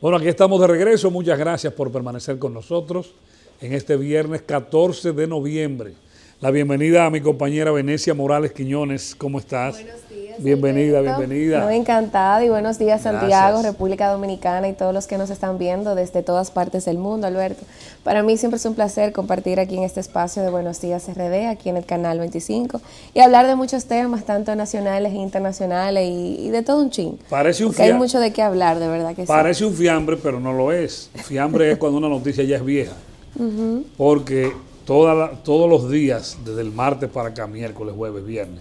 Bueno, aquí estamos de regreso. Muchas gracias por permanecer con nosotros en este viernes 14 de noviembre. La bienvenida a mi compañera Venecia Morales Quiñones. ¿Cómo estás? Buenos días. Bienvenida, Alberto. bienvenida. Muy encantada y buenos días Santiago, Gracias. República Dominicana y todos los que nos están viendo desde todas partes del mundo, Alberto. Para mí siempre es un placer compartir aquí en este espacio de Buenos Días RD, aquí en el canal 25, y hablar de muchos temas, tanto nacionales e internacionales y de todo un chin. Parece un Porque hay mucho de qué hablar, de verdad que sí. Parece un fiambre, pero no lo es. Fiambre es cuando una noticia ya es vieja. Porque todos los días, desde el martes para acá, miércoles, jueves, viernes,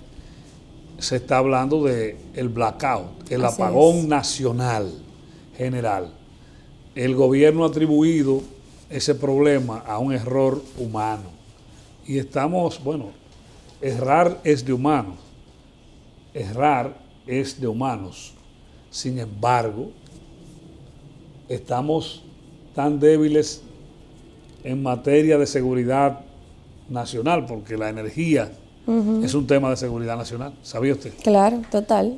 se está hablando de el blackout, el Así apagón es. nacional general. El gobierno ha atribuido ese problema a un error humano. Y estamos, bueno, errar es de humanos. Errar es de humanos. Sin embargo, estamos tan débiles en materia de seguridad nacional, porque la energía es un tema de seguridad nacional, ¿sabía usted? Claro, total.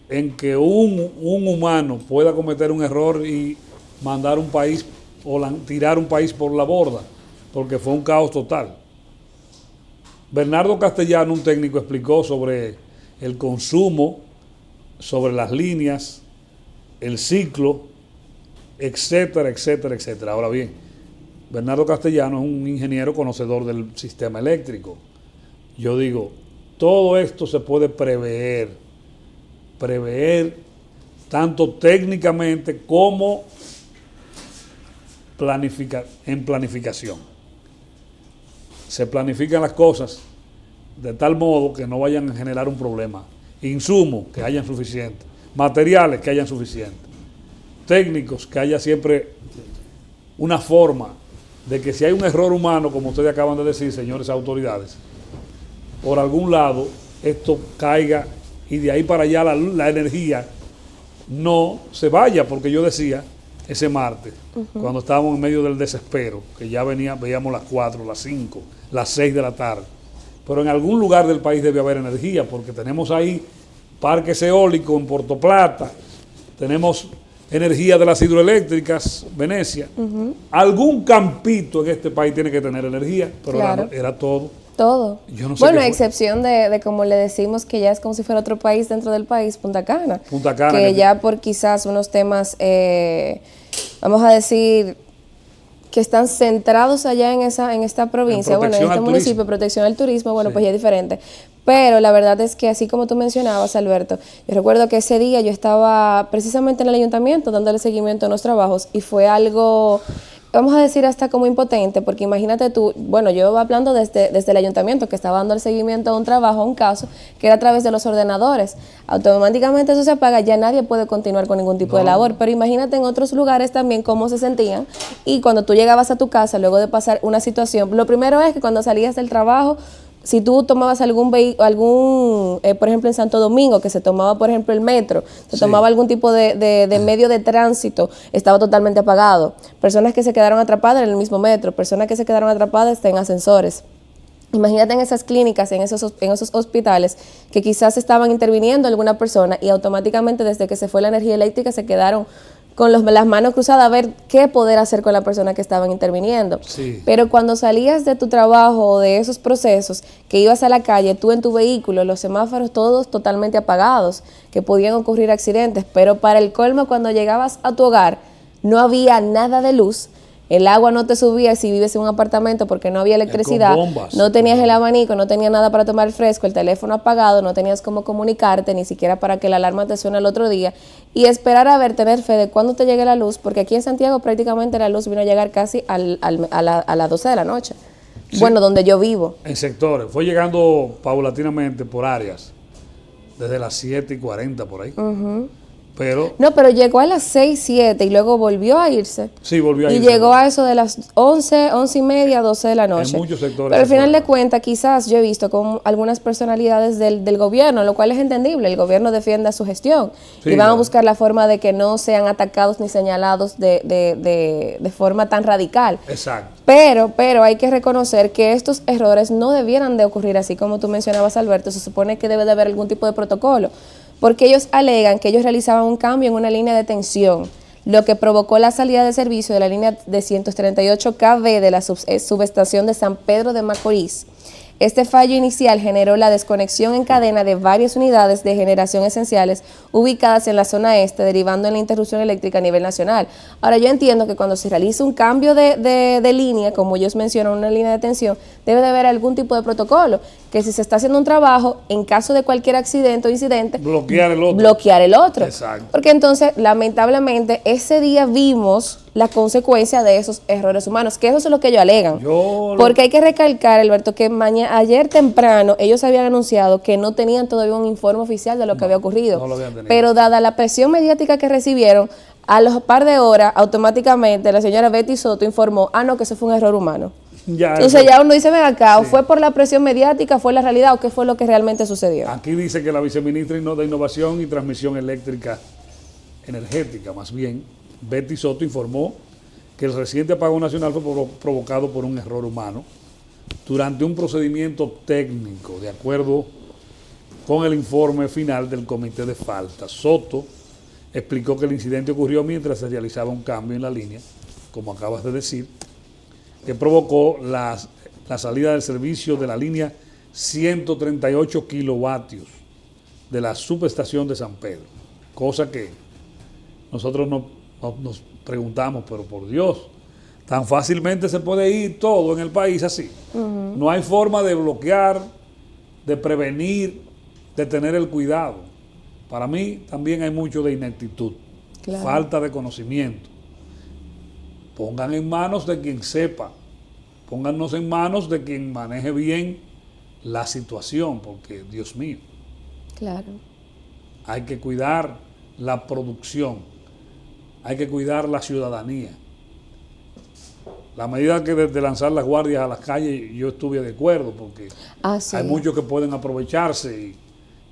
En que un humano pueda cometer un error y mandar un país o tirar un país por la borda, porque fue un caos total. Bernardo Castellano, un técnico, explicó sobre el consumo, sobre las líneas, el ciclo, etcétera, etcétera, etcétera. Ahora bien, Bernardo Castellano es un ingeniero conocedor del sistema eléctrico. Yo digo, todo esto se puede prever tanto técnicamente como en planificación. Se planifican las cosas de tal modo que no vayan a generar un problema. Insumos que hayan suficientes, materiales que hayan suficientes, técnicos que haya siempre una forma de que si hay un error humano, como ustedes acaban de decir, señores autoridades, por algún lado esto caiga y de ahí para allá la energía no se vaya, porque yo decía ese martes, cuando estábamos en medio del desespero, que ya veíamos las 4, las 5, las 6 de la tarde, pero en algún lugar del país debe haber energía, porque tenemos ahí parques eólicos en Puerto Plata, tenemos energía de las hidroeléctricas, Venecia. Algún campito en este país tiene que tener energía, pero Claro. era todo. Todo. Yo no sé Bueno, qué a fue. excepción de como le decimos que ya es como si fuera otro país dentro del país, Punta Cana. Punta Cana, Que que- ya por quizás unos temas, vamos a decir, que están centrados allá en esta provincia, bueno, en protección este al municipio, turismo. protección al turismo, bueno, Sí. pues ya es diferente. Pero la verdad es que así como tú mencionabas, Alberto, yo recuerdo que ese día yo estaba precisamente en el ayuntamiento dándole seguimiento a unos trabajos y fue algo, vamos a decir, hasta como impotente, porque imagínate tú, bueno, yo hablando desde el ayuntamiento que estaba dando el seguimiento a un trabajo, a un caso, que era a través de los ordenadores. Automáticamente eso se apaga, ya nadie puede continuar con ningún tipo de labor, pero imagínate en otros lugares también cómo se sentían y cuando tú llegabas a tu casa luego de pasar una situación, lo primero es que cuando salías del trabajo, si tú tomabas algún por ejemplo en Santo Domingo, que se tomaba por ejemplo el metro, se Sí. tomaba algún tipo de medio de tránsito, estaba totalmente apagado. Personas que se quedaron atrapadas en el mismo metro, personas que se quedaron atrapadas en ascensores. Imagínate en esas clínicas, en esos hospitales, que quizás estaban interviniendo alguna persona y automáticamente desde que se fue la energía eléctrica se quedaron con las manos cruzadas a ver qué poder hacer con la persona que estaban interviniendo. Sí. Pero cuando salías de tu trabajo o de esos procesos, que ibas a la calle, tú en tu vehículo, los semáforos todos totalmente apagados, que podían ocurrir accidentes, pero para el colmo, cuando llegabas a tu hogar, no había nada de luz, el agua no te subía si vives en un apartamento porque no había electricidad, Con bombas. no tenías el abanico, no tenías nada para tomar fresco, el teléfono apagado, no tenías cómo comunicarte, ni siquiera para que la alarma te suene al otro día, y esperar a ver, tener fe de cuándo te llegue la luz, porque aquí en Santiago prácticamente la luz vino a llegar casi a las 12 de la noche. Sí. Bueno, donde yo vivo. En sectores, fue llegando paulatinamente por áreas, desde las 7:40 por ahí. Pero No, pero llegó a las 6, 7 y luego volvió a irse. sí, volvió a Y irse. llegó a eso de las 11, 11 y media, 12 de la noche. muchos sectores Pero al se final fue. de cuentas, quizás yo he visto con algunas personalidades del gobierno, lo cual es entendible. El gobierno defiende a su gestión Sí, y van a claro. buscar la forma de que no sean atacados ni señalados de forma tan radical. Exacto. Pero hay que reconocer que estos errores no debieran de ocurrir así como tú mencionabas, Alberto. Se supone que debe de haber algún tipo de protocolo, porque ellos alegan que ellos realizaban un cambio en una línea de tensión. lo que provocó la salida de servicio de la línea de 138 kV de la subestación de San Pedro de Macorís. Este fallo inicial generó la desconexión en cadena de varias unidades de generación esenciales ubicadas en la zona este, derivando en la interrupción eléctrica a nivel nacional. Ahora, yo entiendo que cuando se realiza un cambio de línea, como ellos mencionan, una línea de tensión, debe de haber algún tipo de protocolo, que si se está haciendo un trabajo, en caso de cualquier accidente o incidente, bloquear el otro. Bloquear el otro. Exacto. Porque entonces, lamentablemente, ese día vimos la consecuencia de esos errores humanos, que eso es lo que ellos alegan. Porque hay que recalcar, Alberto, que ayer temprano ellos habían anunciado que no tenían todavía un informe oficial de lo que había ocurrido. No lo habían tenido. Pero dada la presión mediática que recibieron, a los par de horas, automáticamente la señora Betty Soto informó, no, que eso fue un error humano. Entonces ya uno dice, ven acá, sí, o fue por la presión mediática, fue la realidad, o qué fue lo que realmente sucedió. Aquí dice que la viceministra de Innovación y Transmisión Eléctrica Energética, más bien, Betty Soto, informó que el reciente apagón nacional fue provocado por un error humano durante un procedimiento técnico, de acuerdo con el informe final del Comité de Faltas. Soto explicó que el incidente ocurrió mientras se realizaba un cambio en la línea, como acabas de decir, que provocó la salida del servicio de la línea 138 kilovatios de la subestación de San Pedro, cosa que nosotros nos preguntamos, pero por Dios, tan fácilmente se puede ir todo en el país así. No hay forma de bloquear, de prevenir, de tener el cuidado. Para mí también hay mucho de ineptitud, claro, falta de conocimiento. Pongan en manos de quien sepa, póngannos en manos de quien maneje bien la situación, porque Dios mío, claro, hay que cuidar la producción, hay que cuidar la ciudadanía. La medida que de lanzar las guardias a las calles, yo estuve de acuerdo, porque sí, hay muchos que pueden aprovecharse y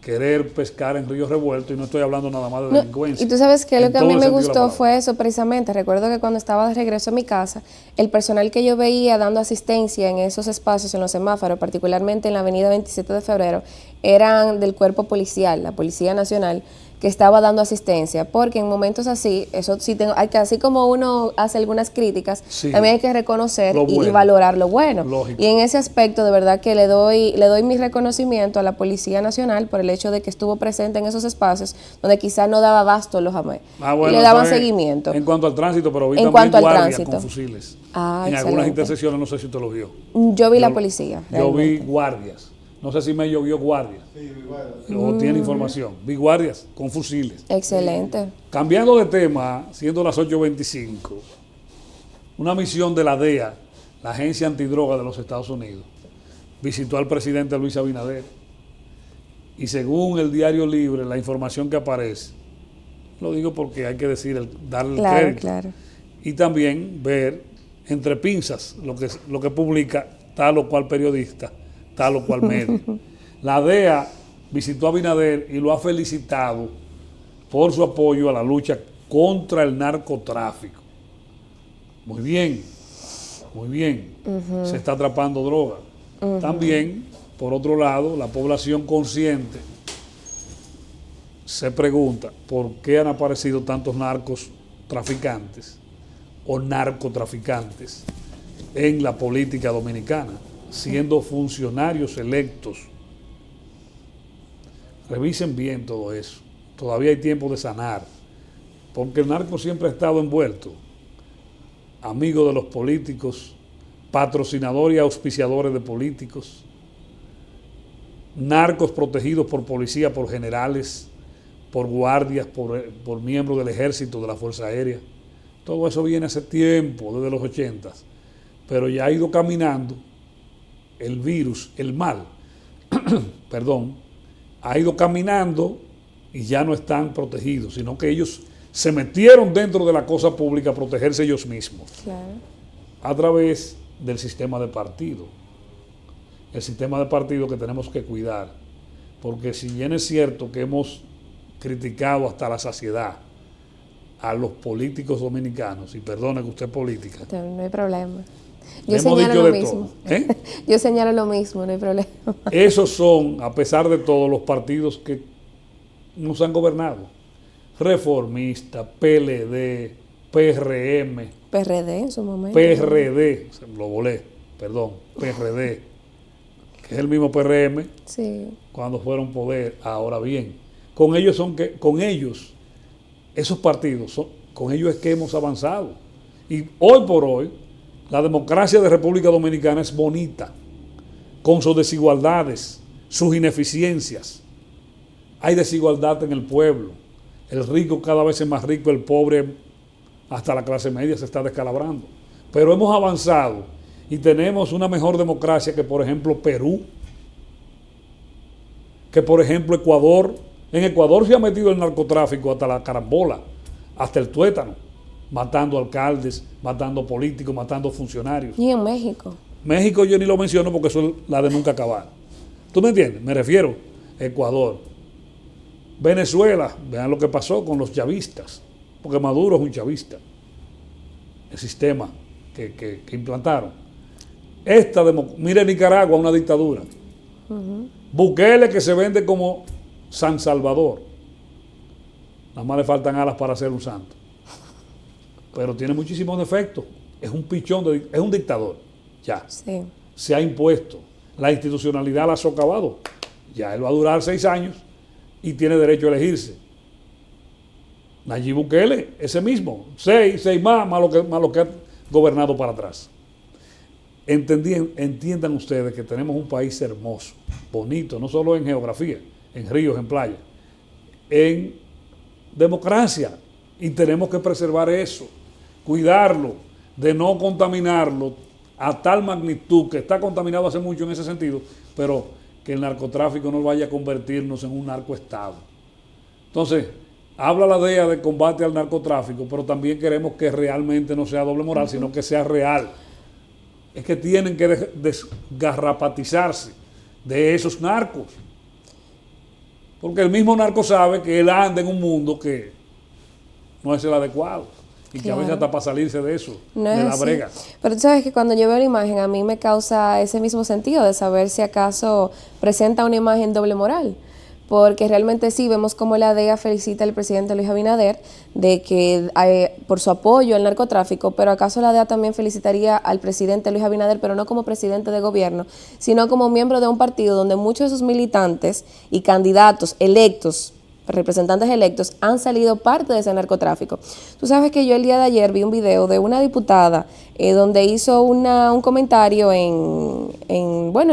querer pescar en ríos revueltos, y no estoy hablando nada más de delincuencia. Y tú sabes que lo que a mí me gustó fue eso precisamente. Recuerdo que cuando estaba de regreso a mi casa, el personal que yo veía dando asistencia en esos espacios, en los semáforos, particularmente en la avenida 27 de febrero, eran del cuerpo policial, la Policía Nacional, que estaba dando asistencia, porque en momentos así, eso sí hay que, así como uno hace algunas críticas, sí, también hay que reconocer y valorar lo bueno. Lógico. Y en ese aspecto, de verdad que le doy mi reconocimiento a la Policía Nacional por el hecho de que estuvo presente en esos espacios donde quizás no daba abasto los AME. Bueno, y le daban seguimiento. En cuanto al tránsito, pero vi en también guardias con fusiles. en excelente. Algunas intersecciones, no sé si usted lo vio. Yo vi la policía. Yo vi guardias. No sé si me llovió guardias. Sí, o tiene información. Vi guardias con fusiles. Excelente. Cambiando de tema, siendo las 8:25, una misión de la DEA, la Agencia Antidroga de los Estados Unidos, visitó al presidente Luis Abinader. Y según el Diario Libre, la información que aparece, lo digo porque hay que decir, darle el crédito. Claro. Y también ver entre pinzas lo que publica tal o cual periodista, tal o cual medio. La DEA visitó a Abinader y lo ha felicitado por su apoyo a la lucha contra el narcotráfico. Muy bien, muy bien. Se está atrapando droga. También, por otro lado, la población consciente se pregunta por qué han aparecido tantos narcos traficantes o narcotraficantes en la política dominicana, siendo funcionarios electos. Revisen bien todo eso. Todavía hay tiempo de sanar, porque el narco siempre ha estado envuelto, amigo de los políticos, patrocinador y auspiciadores de políticos, narcos protegidos por policía, por generales, por guardias, por miembros del ejército, de la Fuerza Aérea. Todo eso viene hace tiempo, desde los 80, pero ya ha ido caminando. El virus, el mal, perdón, ha ido caminando y ya no están protegidos, sino que ellos se metieron dentro de la cosa pública a protegerse ellos mismos. Claro. A través del sistema de partido. El sistema de partido que tenemos que cuidar, porque si bien es cierto que hemos criticado hasta la saciedad a los políticos dominicanos, y perdone que usted es política. No hay problema. Yo señalo lo mismo. Yo señalo lo mismo, no hay problema. Esos son, a pesar de todo, los partidos que nos han gobernado. Reformista, PLD, PRM, PRD en su momento. PRD, lo volé, perdón, PRD, que es el mismo PRM Sí. cuando fueron poder. Ahora bien, con ellos esos partidos, con ellos es que hemos avanzado. Y hoy por hoy, la democracia de República Dominicana es bonita, con sus desigualdades, sus ineficiencias. Hay desigualdad en el pueblo. El rico cada vez es más rico, el pobre, hasta la clase media, se está descalabrando. Pero hemos avanzado y tenemos una mejor democracia que, por ejemplo, Perú, que, por ejemplo, Ecuador. En Ecuador se ha metido el narcotráfico hasta la carambola, hasta el tuétano, matando alcaldes, matando políticos, matando funcionarios. Y en México. México yo ni lo menciono porque eso es la de nunca acabar. ¿Tú me entiendes? Me refiero a Ecuador. Venezuela, vean lo que pasó con los chavistas, porque Maduro es un chavista, el sistema que implantaron. Mire Nicaragua, una dictadura. Bukele, que se vende como San Salvador. Nada más le faltan alas para ser un santo. Pero tiene muchísimos defectos. Es un pichón, es un dictador. Ya. Sí. Se ha impuesto. La institucionalidad la ha socavado. Ya él va a durar 6 años y tiene derecho a elegirse. Nayib Bukele, ese mismo. 6 más lo que ha gobernado para atrás. Entiendan ustedes que tenemos un país hermoso, bonito, no solo en geografía, en ríos, en playas, en democracia, y tenemos que preservar eso, cuidarlo, de no contaminarlo a tal magnitud, que está contaminado hace mucho en ese sentido, pero que el narcotráfico no vaya a convertirnos en un narcoestado. Entonces, habla la DEA de combate al narcotráfico, pero también queremos que realmente no sea doble moral, sino que sea real. Es que tienen que desgarrapatizarse de esos narcos. Porque el mismo narco sabe que él anda en un mundo que no es el adecuado. Y que a veces hasta para salirse de eso, no de la así. brega. Pero tú sabes que cuando yo veo la imagen, a mí me causa ese mismo sentido de saber si acaso presenta una imagen doble moral. Porque realmente sí vemos como la DEA felicita al presidente Luis Abinader de que por su apoyo al narcotráfico, pero acaso la DEA también felicitaría al presidente Luis Abinader, pero no como presidente de gobierno, sino como miembro de un partido donde muchos de sus militantes y candidatos electos, representantes electos, han salido parte de ese narcotráfico. Tú sabes que yo el día de ayer vi un video de una diputada donde hizo un comentario en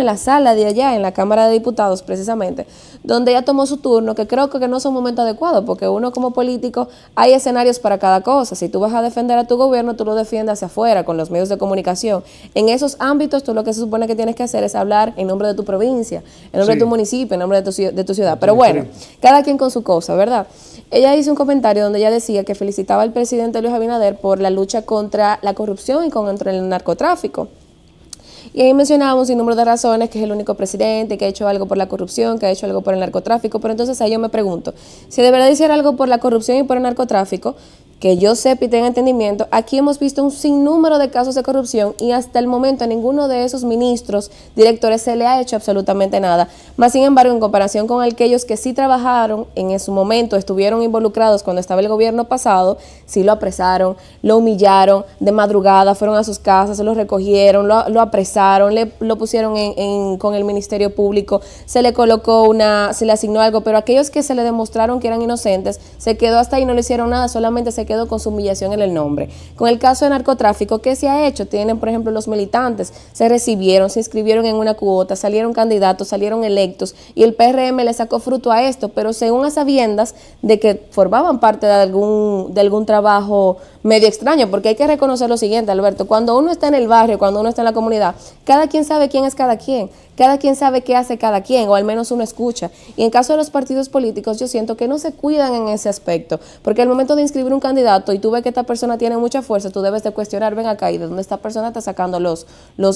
la sala de allá, en la Cámara de Diputados precisamente, donde ella tomó su turno, que creo que no es un momento adecuado, porque uno como político hay escenarios para cada cosa. Si tú vas a defender a tu gobierno, tú lo defiendes hacia afuera, con los medios de comunicación. En esos ámbitos, tú lo que se supone que tienes que hacer es hablar en nombre de tu provincia, en nombre de tu municipio, en nombre de tu ciudad. Pero bueno, cada quien con su cosa, ¿verdad? Ella hizo un comentario donde ella decía que felicitaba al presidente Luis Abinader por la lucha contra la corrupción y contra el narcotráfico. Y ahí mencionaba un sinnúmero de razones, que es el único presidente que ha hecho algo por la corrupción, que ha hecho algo por el narcotráfico. Pero entonces ahí yo me pregunto, si de verdad hiciera algo por la corrupción y por el narcotráfico, que yo sepa y tenga entendimiento, aquí hemos visto un sinnúmero de casos de corrupción y hasta el momento a ninguno de esos ministros, directores, se le ha hecho absolutamente nada. Más sin embargo, en comparación con aquellos que sí trabajaron en su momento, estuvieron involucrados cuando estaba el gobierno pasado, sí lo apresaron, lo humillaron de madrugada, fueron a sus casas, se lo recogieron, lo apresaron, lo pusieron con el Ministerio Público, se le colocó se le asignó algo, pero aquellos que se le demostraron que eran inocentes, se quedó hasta ahí, no le hicieron nada, solamente se quedó con su humillación en el nombre. Con el caso de narcotráfico, ¿qué se ha hecho? Tienen, por ejemplo, los militantes, se recibieron, se inscribieron en una cuota, salieron candidatos, salieron electos, y el PRM le sacó fruto a esto, pero según a sabiendas de que formaban parte de algún trabajo medio extraño, porque hay que reconocer lo siguiente, Alberto, cuando uno está en el barrio, cuando uno está en la comunidad, cada quien sabe quién es cada quien sabe qué hace cada quien, o al menos uno escucha. Y en caso de los partidos políticos, yo siento que no se cuidan en ese aspecto, porque al momento de inscribir un candidato y tú ves que esta persona tiene mucha fuerza, tú debes de cuestionar, ven acá, ¿y de dónde esta persona está sacando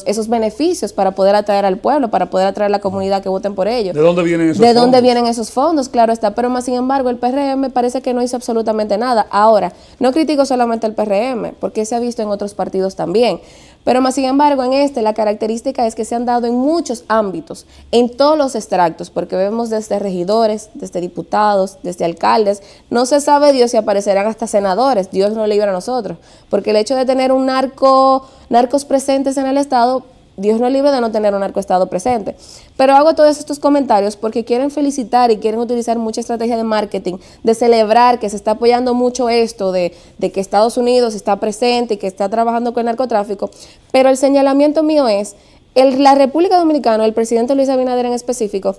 esos beneficios para poder atraer al pueblo, para poder atraer a la comunidad que voten por ellos? ¿De dónde vienen esos fondos? ¿De dónde vienen esos fondos? Claro está, pero más sin embargo el PRM parece que no hizo absolutamente nada. Ahora, no critico solamente al PRM, porque se ha visto en otros partidos también. Pero más sin embargo, en la característica es que se han dado en muchos ámbitos, en todos los extractos, porque vemos desde regidores, desde diputados, desde alcaldes. No se sabe Dios si aparecerán hasta senadores, Dios nos libre a nosotros, porque el hecho de tener narcos presentes en el Estado, Dios nos libre de no tener un narcoestado presente. Pero hago todos estos comentarios porque quieren felicitar y quieren utilizar mucha estrategia de marketing, de celebrar que se está apoyando mucho esto, de que Estados Unidos está presente y que está trabajando con el narcotráfico. Pero el señalamiento mío es, la República Dominicana, el presidente Luis Abinader en específico,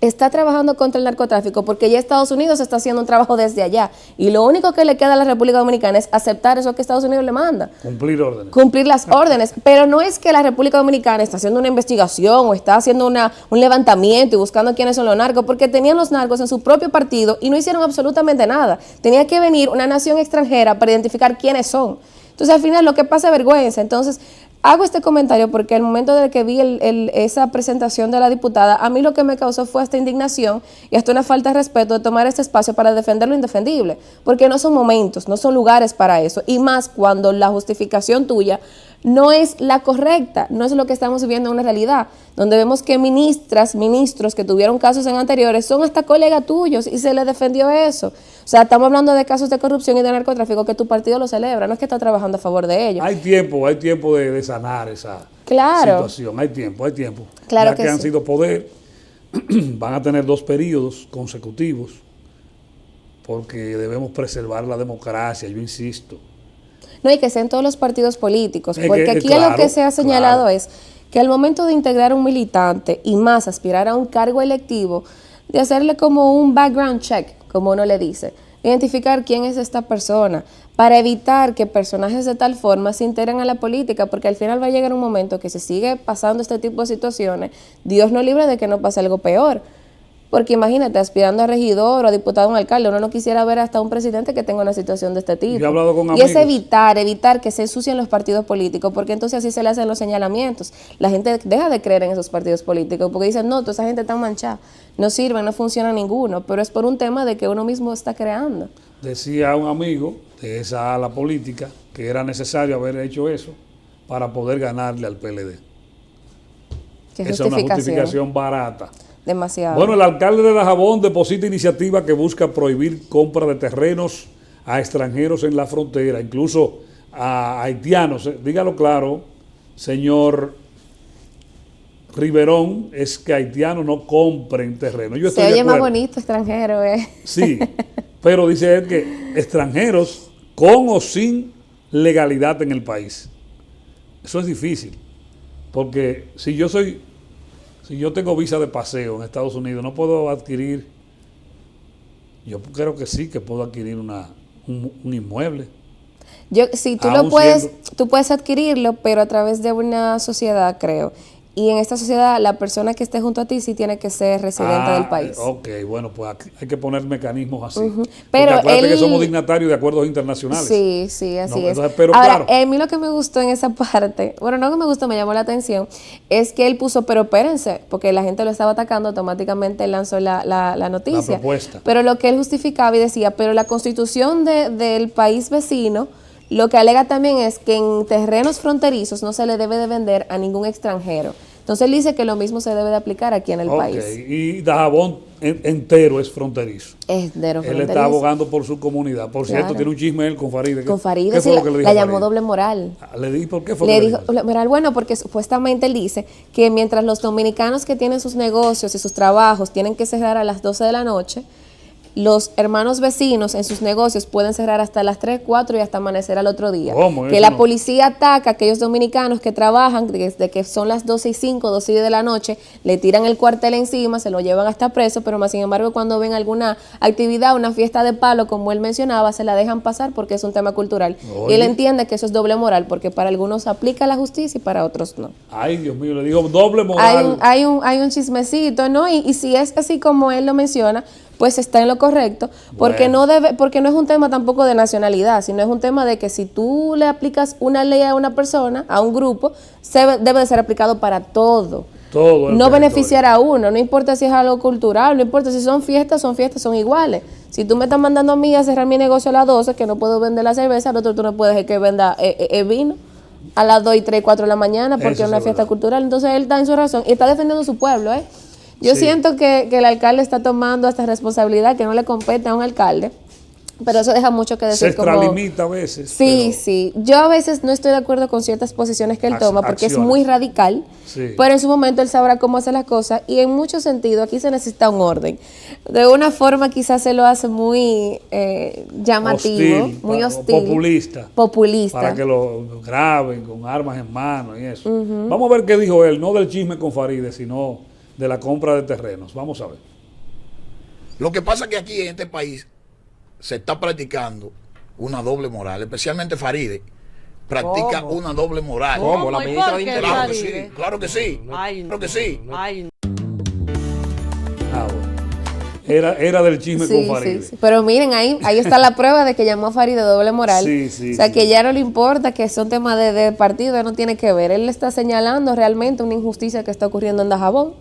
está trabajando contra el narcotráfico porque ya Estados Unidos está haciendo un trabajo desde allá. Y lo único que le queda a la República Dominicana es aceptar eso que Estados Unidos le manda. Cumplir órdenes. Cumplir las órdenes. Pero no es que la República Dominicana está haciendo una investigación o está haciendo un levantamiento y buscando quiénes son los narcos, porque tenían los narcos en su propio partido y no hicieron absolutamente nada. Tenía que venir una nación extranjera para identificar quiénes son. Entonces, al final, lo que pasa es vergüenza. Entonces, hago este comentario porque el momento de que vi esa presentación de la diputada, a mí lo que me causó fue esta indignación y hasta una falta de respeto de tomar este espacio para defender lo indefendible, porque no son momentos, no son lugares para eso, y más cuando la justificación tuya no es la correcta, no es lo que estamos viviendo en una realidad, donde vemos que ministros que tuvieron casos en anteriores son hasta colegas tuyos y se les defendió eso. O sea, estamos hablando de casos de corrupción y de narcotráfico que tu partido lo celebra, no es que está trabajando a favor de ellos. Hay tiempo de sanar esa situación, hay tiempo. Claro ya que han sí. sido poder, van a tener 2 periodos consecutivos, porque debemos preservar la democracia, yo insisto. No, y que sean todos los partidos políticos, porque aquí claro, lo que se ha señalado es que al momento de integrar un militante y más aspirar a un cargo electivo, de hacerle como un background check, como uno le dice, identificar quién es esta persona, para evitar que personajes de tal forma se integren a la política, porque al final va a llegar un momento que se sigue pasando este tipo de situaciones, Dios nos libre de que no pase algo peor. Porque imagínate, aspirando a regidor o a diputado o alcalde, uno no quisiera ver hasta un presidente que tenga una situación de este tipo. Yo he hablado con y amigos. es evitar que se ensucien los partidos políticos, porque entonces así se le hacen los señalamientos. La gente deja de creer en esos partidos políticos, porque dicen, no, toda esa gente está manchada, no sirven, no funciona ninguno, pero es por un tema de que uno mismo está creando. Decía un amigo de esa ala política que era necesario haber hecho eso para poder ganarle al PLD. ¿Qué Esa es una justificación barata. Demasiado. Bueno, el alcalde de Dajabón deposita iniciativa que busca prohibir compra de terrenos a extranjeros en la frontera, incluso a haitianos. Dígalo claro, señor Riverón, es que haitianos no compren terrenos. Yo estoy se de oye más acuerdo. bonito extranjero, Sí, pero dice él que extranjeros con o sin legalidad en el país. Eso es difícil, porque si yo tengo visa de paseo en Estados Unidos, no puedo adquirir, yo creo que sí, que puedo adquirir un inmueble. Sí, Aún tú puedes adquirirlo, pero a través de una sociedad, creo. Y en esta sociedad, la persona que esté junto a ti sí tiene que ser residente del país. Ok, bueno, pues aquí hay que poner mecanismos así. Pero porque acuérdate que somos dignatarios de acuerdos internacionales. Sí, así es. Entonces, pero ahora, claro, a mí lo que me gustó en esa parte, bueno, no que me gustó, me llamó la atención, es que él puso, pero espérense, porque la gente lo estaba atacando, automáticamente él lanzó la noticia. La propuesta. Pero lo que él justificaba y decía, pero la constitución del país vecino, lo que alega también es que en terrenos fronterizos no se le debe de vender a ningún extranjero. Entonces él dice que lo mismo se debe de aplicar aquí en el país. Y Dajabón entero es fronterizo. Es de Él está abogando por su comunidad. Por cierto, tiene un chisme él con Faride. Con Faride, ¿Qué fue lo que le dijo la llamó Faride? doble moral. Le dije, ¿por qué fue Le que dijo, doble moral, bueno, porque supuestamente él dice que mientras los dominicanos que tienen sus negocios y sus trabajos tienen que cerrar a las 12 de la noche, los hermanos vecinos en sus negocios pueden cerrar hasta las 3, 4 y hasta amanecer al otro día. ¿Cómo? Que Eso la no. policía ataca a aquellos dominicanos que trabajan desde que son las 12:05, 12 de la noche, le tiran el cuartel encima, se lo llevan hasta preso, pero más sin embargo cuando ven alguna actividad, una fiesta de palo, como él mencionaba, se la dejan pasar porque es un tema cultural. Oye. Y él entiende que eso es doble moral, porque para algunos aplica la justicia y para otros no. Ay, Dios mío, le dijo doble moral. Hay un chismecito, ¿no? Y si es así como él lo menciona, pues está en lo correcto, porque Bueno. porque no es un tema tampoco de nacionalidad, sino es un tema de que si tú le aplicas una ley a una persona, a un grupo, debe de ser aplicado para todo. Todo el No territorio. beneficiar a uno, no importa si es algo cultural, no importa si son fiestas, son iguales. Si tú me estás mandando a mí a cerrar mi negocio a las 12, que no puedo vender la cerveza, al otro tú no puedes que venda vino. a las 2 y 3 y 4 de la mañana porque Eso es una es fiesta verdad. cultural. Entonces él está en su razón y está defendiendo su pueblo, ¿eh? Yo Sí. siento que el alcalde está tomando esta responsabilidad que no le compete a un alcalde, pero eso deja mucho que Se decir como... extralimita a veces. Sí, pero- sí. Yo a veces no estoy de acuerdo con ciertas posiciones que él toma porque es acciones. muy radical, Sí. pero en su momento él sabrá cómo hacer las cosas y en muchos sentidos aquí se necesita un orden. De una forma quizás se lo hace muy llamativo, Hostil, muy pa- hostil. populista. Populista. Para que lo graben con armas en mano y eso. Vamos a ver qué dijo él, no del chisme con Faride, sino de la compra de terrenos. Vamos a ver. Lo que pasa es que aquí en este país se está practicando una doble moral, especialmente Faride practica ¿Cómo? una doble moral. ¿Cómo? La ¿Y ministra por de qué, Interior. Claro que Faride? sí, claro que sí, Ay, claro que sí. Ay, Ah, bueno. Era del chisme Sí, con Faride. sí, sí. Pero miren, ahí está la prueba de que llamó a Farid de doble moral. Sí, sí, o sea, sí. que ya no le importa, que son temas de partido, él no tiene que ver. Él le está señalando realmente una injusticia que está ocurriendo en Dajabón.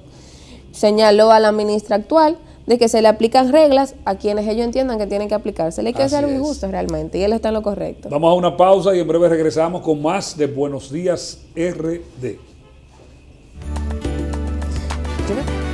Señaló a la ministra actual de que se le aplican reglas a quienes ellos entiendan que tienen que aplicársele. Hay que Así hacer algo es. injusto realmente, y él está en lo correcto. Vamos a una pausa y en breve regresamos con más de Buenos Días RD. ¿Tiene?